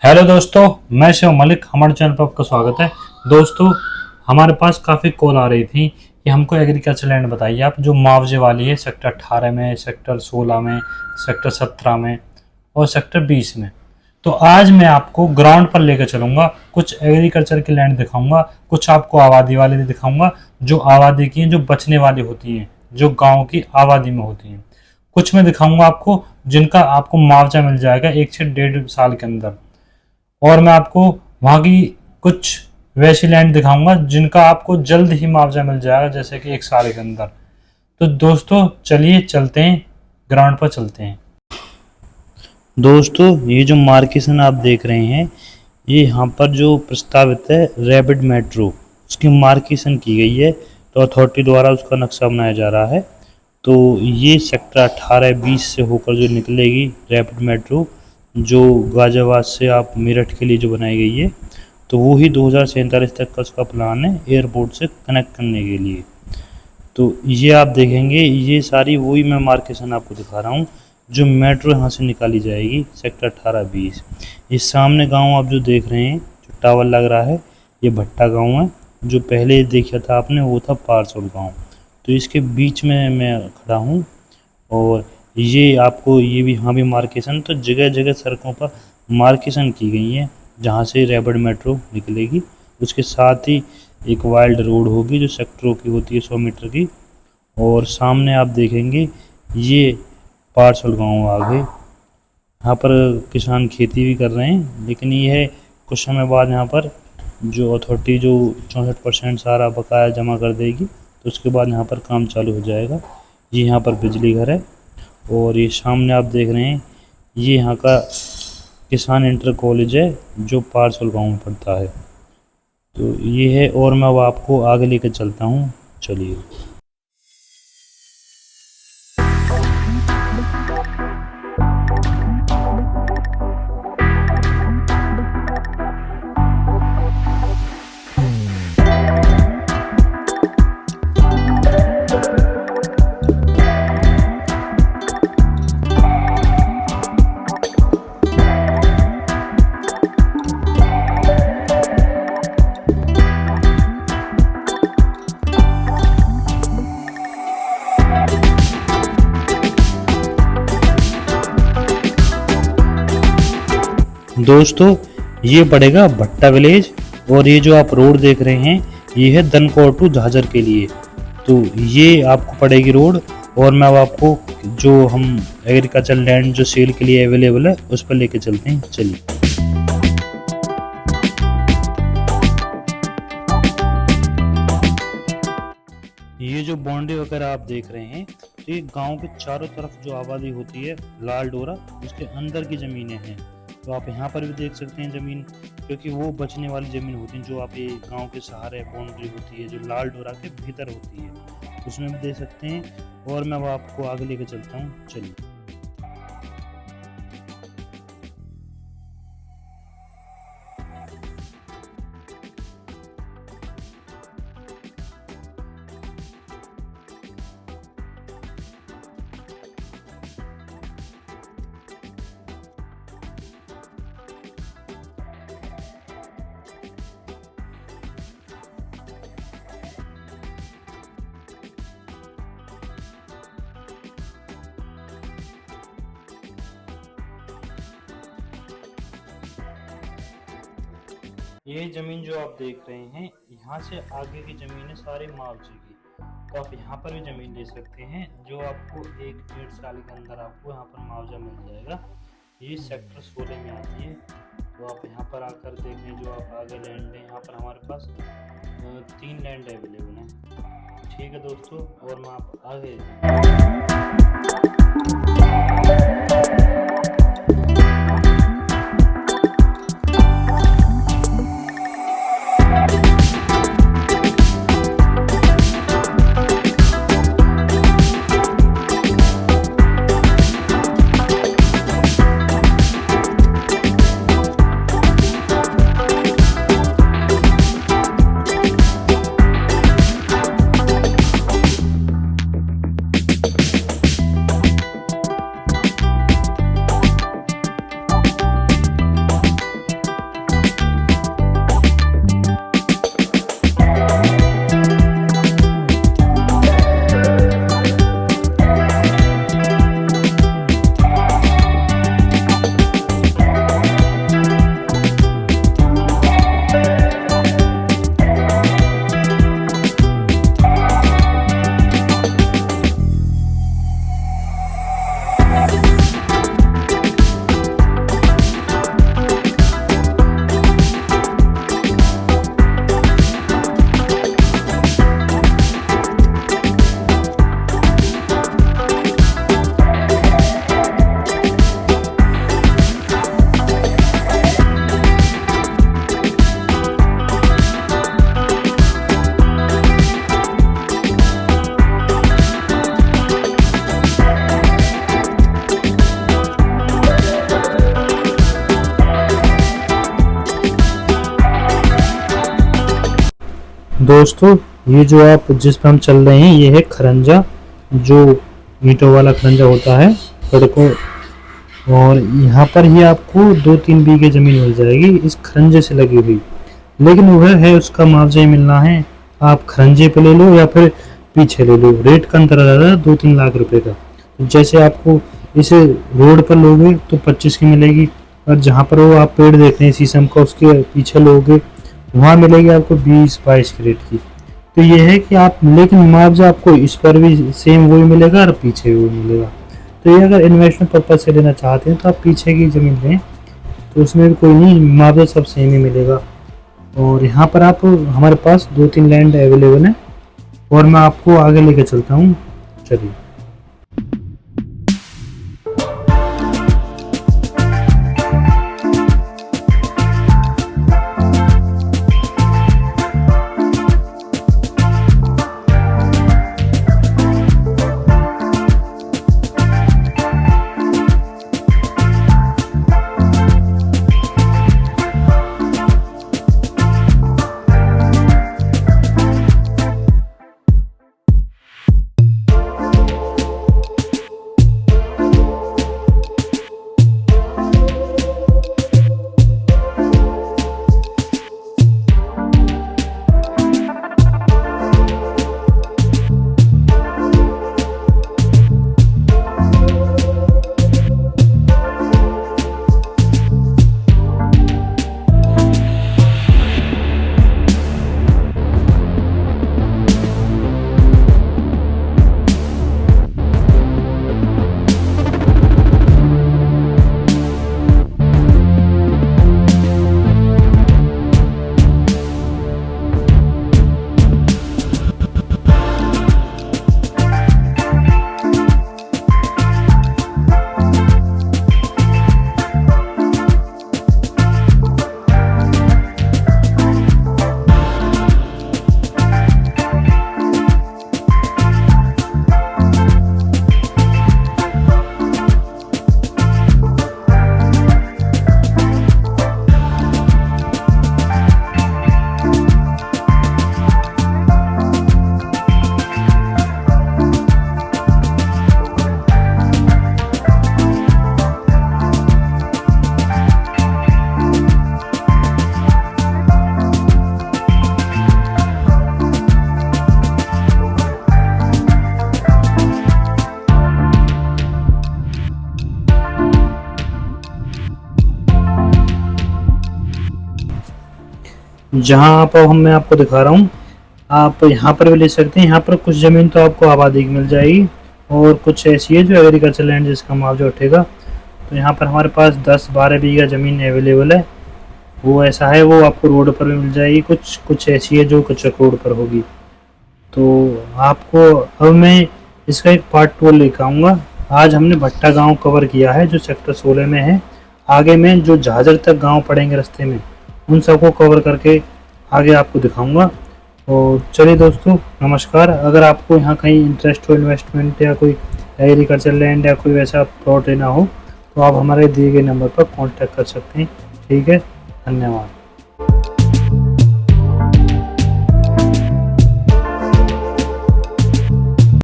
Hello दोस्तों, मैं शिव मलिक। हमारे चैनल पर आपका स्वागत है। दोस्तों, हमारे पास काफ़ी कॉल आ रही थी कि हमको एग्रीकल्चर लैंड बताइए आप, जो मुआवजे वाली है सेक्टर 18 में, सेक्टर 16 में, सेक्टर 17 में और सेक्टर 20 में। तो आज मैं आपको ग्राउंड पर लेकर चलूँगा, कुछ एग्रीकल्चर की लैंड दिखाऊँगा, कुछ आपको आबादी वाले दिखाऊँगा, जो आबादी की हैं, जो बचने वाली होती हैं, जो गाँव की आबादी में होती हैं। कुछ मैं दिखाऊँगा आपको जिनका आपको मुआवजा मिल जाएगा 1 से 1.5 साल के अंदर। और मैं आपको वहाँ की कुछ वैसी लैंड दिखाऊंगा जिनका आपको जल्द ही मुआवजा मिल जाएगा, जैसे कि 1 साल के अंदर। तो दोस्तों चलिए चलते हैं, ग्राउंड पर चलते हैं। दोस्तों, ये जो मार्केशन आप देख रहे हैं, ये यहाँ पर जो प्रस्तावित है रैपिड मेट्रो, उसकी मार्केशन की गई है। तो अथॉरिटी द्वारा उसका नक्शा बनाया जा रहा है। तो ये सेक्टर 18-20 से होकर जो निकलेगी रैपिड मेट्रो, जो गाजियाबाद से आप मेरठ के लिए जो बनाई गई है, तो वो ही 2047 तक का उसका प्लान है एयरपोर्ट से कनेक्ट करने के लिए। तो ये आप देखेंगे, ये सारी वही मैं मार्केशन आपको दिखा रहा हूँ जो मेट्रो यहाँ से निकाली जाएगी सेक्टर 18-20। ये सामने गांव आप जो देख रहे हैं, जो टावर लग रहा है, ये भट्टा गांव है। जो पहले देखा था आपने वो था पारसोल गांव। तो इसके बीच में मैं खड़ा हूँ और ये आपको ये भी यहाँ भी मार्केशन, तो जगह जगह सड़कों पर मार्केशन की गई है जहाँ से रैपिड मेट्रो निकलेगी। उसके साथ ही एक वाइल्ड रोड होगी जो सेक्टरों की होती है 100 मीटर की। और सामने आप देखेंगे ये पारसोल गाँव आगे, यहाँ पर किसान खेती भी कर रहे हैं, लेकिन ये है कुछ समय बाद यहाँ पर जो अथॉरिटी जो 64% सारा बकाया जमा कर देगी, तो उसके बाद यहाँ पर काम चालू हो जाएगा। ये यहाँ पर बिजली घर है। और ये सामने आप देख रहे हैं, ये यहाँ का किसान इंटर कॉलेज है जो पारसोल गाँव में पड़ता है। तो ये है, और मैं अब आपको आगे लेकर चलता हूँ, चलिए। दोस्तों, ये पड़ेगा भट्टा विलेज, और ये जो आप रोड देख रहे हैं, ये है दनकौर टू झाझर के लिए। तो ये आपको पड़ेगी रोड। और मैं अब आपको जो हम एग्रीकल्चर लैंड जो सेल के लिए अवेलेबल है उस पर लेके चलते हैं, चलिए। ये जो बाउंड्री वगैरह आप देख रहे हैं, तो ये गांव के चारों तरफ जो आबादी होती है लाल डोरा, उसके अंदर की ज़मीनें हैं। तो आप यहाँ पर भी देख सकते हैं ज़मीन, क्योंकि वो बचने वाली ज़मीन होती है जो आप ये गांव के सहारे बाउंड्री होती है जो लाल डोरा के भीतर होती है, उसमें भी देख सकते हैं। और मैं अब आपको आगे लेकर चलता हूँ, चलिए। ये ज़मीन जो आप देख रहे हैं, यहाँ से आगे की ज़मीन है सारी मुआवजे की। तो आप यहाँ पर भी ज़मीन ले सकते हैं, जो आपको 1-1.5 साल के अंदर आपको यहाँ पर मुआवजा मिल जाएगा। ये सेक्टर 16 में आती है। तो आप यहाँ पर आकर देख लें, जो आप आगे लैंड है, यहाँ पर हमारे पास 3 लैंड अवेलेबल हैं। ठीक है दोस्तों, और मैं आप आगे दोस्तों ये जो आप जिस पे हम चल रहे हैं ये है खरंजा, जो ईंटों वाला खरंजा होता है सड़कों, और यहाँ पर ही आपको 2-3 बीघे ज़मीन मिल जाएगी इस खरंजे से लगी हुई। लेकिन वह है उसका मुआवजा ही मिलना है, आप खरंजे पे ले लो या फिर पीछे ले लो, रेट का अंतर आ रहा है 2-3 लाख रुपए का। तो जैसे आपको इसे रोड पर लोगे तो 25 की मिलेगी, और जहाँ पर वो आप पेड़ देख रहे हैं शीशम का उसके पीछे लोगे वहाँ मिलेगी आपको 20-22 की रेट की। तो ये है कि आप, लेकिन मुआवजा आपको इस पर भी सेम वही मिलेगा और पीछे भी वही मिलेगा। तो ये अगर इन्वेस्टमेंट पर्पज से लेना चाहते हैं तो आप पीछे की ज़मीन लें, तो उसमें भी कोई नहीं, मुआवजा सब सेम ही मिलेगा। और यहाँ पर आप, हमारे पास 2-3 लैंड अवेलेबल है और मैं आपको आगे लेके चलता हूँ, चलिए। जहाँ आप, अब मैं आपको दिखा रहा हूँ, आप यहाँ पर भी ले सकते हैं। यहाँ पर कुछ ज़मीन तो आपको आबादी की मिल जाएगी और कुछ ऐसी है जो एग्रीकल्चर लैंड जिसका मुआवजा उठेगा। तो यहाँ पर हमारे पास 10-12 बीघा ज़मीन अवेलेबल है, वो ऐसा है, वो आपको रोड पर भी मिल जाएगी। कुछ ऐसी है जो कच्चा रोड पर होगी। तो आपको अब मैं इसका एक पार्ट 2 लेकर आऊँगा। आज हमने भट्टा गाँव कवर किया है जो सेक्टर 16 में है। आगे में जो झाझर तक गाँव पड़ेंगे रास्ते में, उन सबको कवर करके आगे आपको दिखाऊंगा। और चलिए दोस्तों, नमस्कार। अगर आपको यहाँ कहीं इंटरेस्ट हो इन्वेस्टमेंट या कोई एग्रीकल्चर लैंड या कोई वैसा प्लॉट लेना हो तो आप हमारे दिए गए नंबर पर कांटेक्ट कर सकते हैं। ठीक है, धन्यवाद।